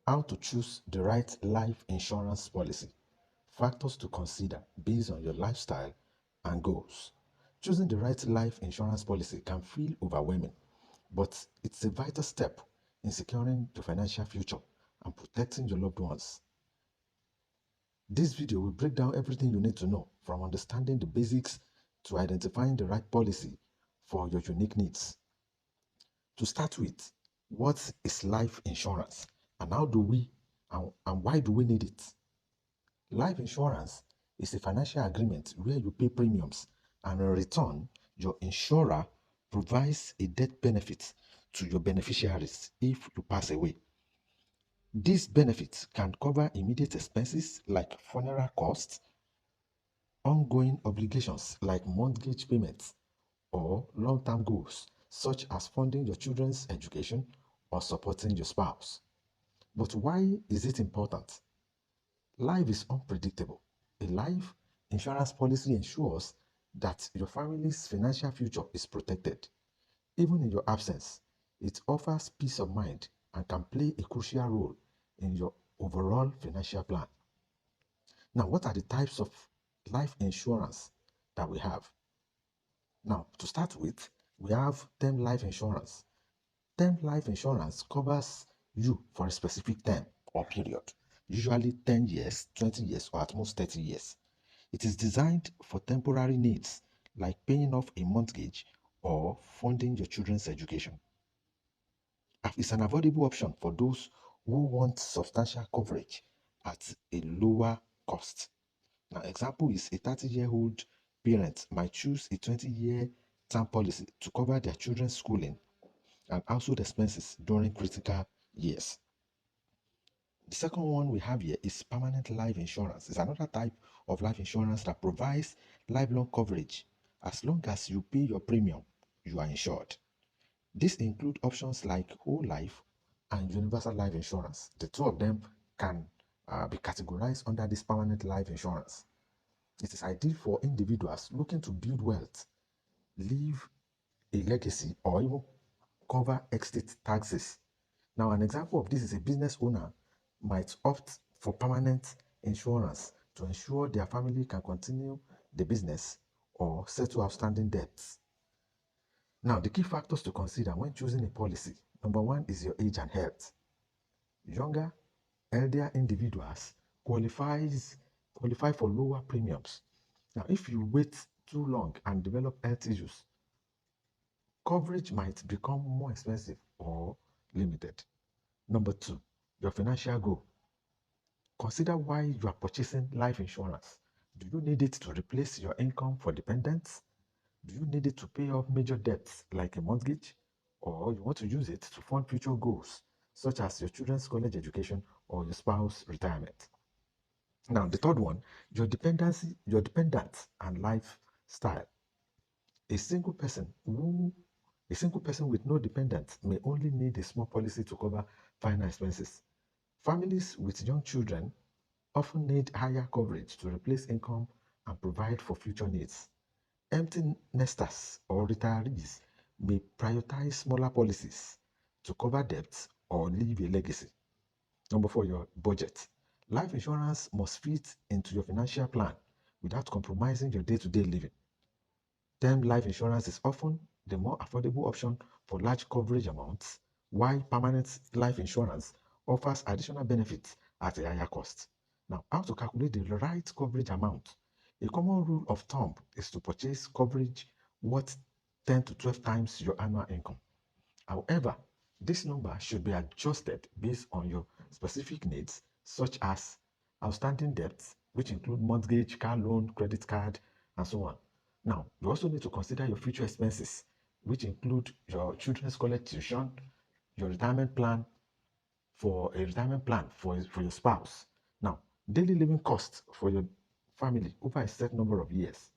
How to choose the right life insurance policy. Factors to consider based on your lifestyle and goals. Choosing the right life insurance policy can feel overwhelming, but it's a vital step in securing your financial future and protecting your loved ones. This video will break down everything you need to know, from understanding the basics to identifying the right policy for your unique needs. To start with, what is life insurance and how do we and why do we need it? Life insurance is a financial agreement where you pay premiums and in return, your insurer provides a death benefit to your beneficiaries if you pass away. These benefits can cover immediate expenses like funeral costs, ongoing obligations like mortgage payments, or long-term goals such as funding your children's education or supporting your spouse. But why is it important? Life is unpredictable. A life insurance policy ensures that your family's financial future is protected. Even in your absence, it offers peace of mind and can play a crucial role in your overall financial plan. Now, what are the types of life insurance that we have? Now, to start with, we have term life insurance. Term life insurance covers you for a specific term or period, usually 10 years, 20 years, or at most 30 years. It is designed for temporary needs like paying off a mortgage or funding your children's education. It's an affordable option for those who want substantial coverage at a lower cost. Now, example is a 30-year-old parent might choose a 20-year term policy to cover their children's schooling and household expenses during critical years. The second one we have here is permanent life insurance. It's another type of life insurance that provides lifelong coverage. As long as you pay your premium, you are insured. This includes options like whole life and universal life insurance. The two of them can be categorized under this permanent life insurance. It is ideal for individuals looking to build wealth, leave a legacy, or even cover exit taxes. Now, an example of this is a business owner might opt for permanent insurance to ensure their family can continue the business or settle outstanding debts. Now, the key factors to consider when choosing a policy. Number one is your age and health. Younger, elder individuals qualify for lower premiums. Now, if you wait too long and develop health issues, coverage might become more expensive or limited. Number two, your financial goal. Consider why you are purchasing life insurance. Do you need it to replace your income for dependents? Do you need it to pay off major debts like a mortgage? Or you want to use it to fund future goals, such as your children's college education or your spouse's retirement? Now, the third one, your dependence and lifestyle. A single person who a single person with no dependents may only need a small policy to cover final expenses. Families with young children often need higher coverage to replace income and provide for future needs. Empty nesters or retirees may prioritize smaller policies to cover debts or leave a legacy. Number four, your budget. Life insurance must fit into your financial plan without compromising your day-to-day living. Term life insurance is often the more affordable option for large coverage amounts, while permanent life insurance offers additional benefits at a higher cost. Now, how to calculate the right coverage amount? A common rule of thumb is to purchase coverage worth 10 to 12 times your annual income. However, this number should be adjusted based on your specific needs, such as outstanding debts, which include mortgage, car loan, credit card, and so on. Now, you also need to consider your future expenses, which include your children's college tuition, your retirement plan for your spouse. Now, daily living costs for your family over a set number of years.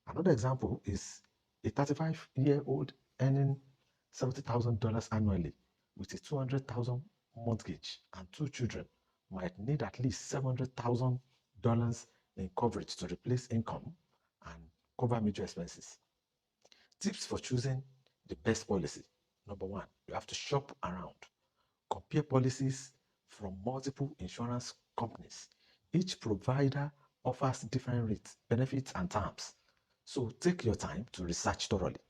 Another example is a 35-year-old earning $70,000 annually with a 200,000 mortgage and two children might need at least $700,000 in coverage to replace income and cover major expenses. Tips for choosing the best policy. Number one, you have to shop around. Compare policies from multiple insurance companies. Each provider offers different rates, benefits, and terms. So take your time to research thoroughly.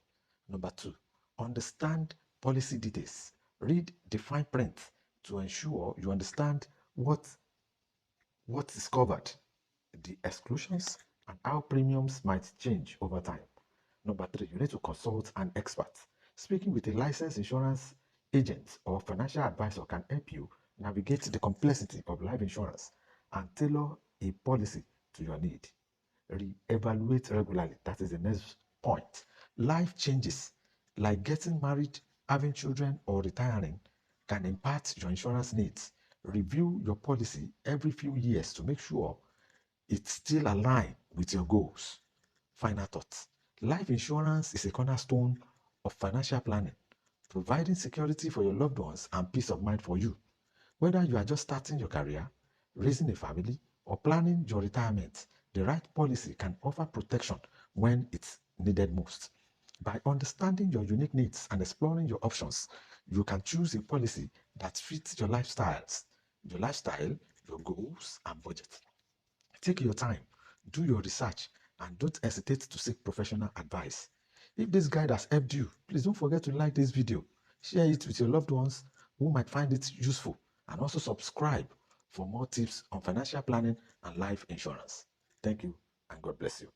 Number two, understand policy details. Read the fine print to ensure you understand what is covered, the exclusions, and how premiums might change over time. Number three, you need to consult an expert. Speaking with a licensed insurance agent or financial advisor can help you navigate the complexity of life insurance and tailor a policy to your need. Re-evaluate regularly. That is the next point. Life changes, like getting married, having children, or retiring, can impact your insurance needs. Review your policy every few years to make sure it's still aligned with your goals. Final thoughts. Life insurance is a cornerstone of financial planning, providing security for your loved ones and peace of mind for you. Whether you are just starting your career, raising a family, or planning your retirement, the right policy can offer protection when it's needed most. By understanding your unique needs and exploring your options, you can choose a policy that fits your lifestyle, your goals, and budget. Take your time, do your research, and don't hesitate to seek professional advice. If this guide has helped you, please don't forget to like this video, share it with your loved ones who might find it useful, and also subscribe for more tips on financial planning and life insurance. Thank you, and God bless you.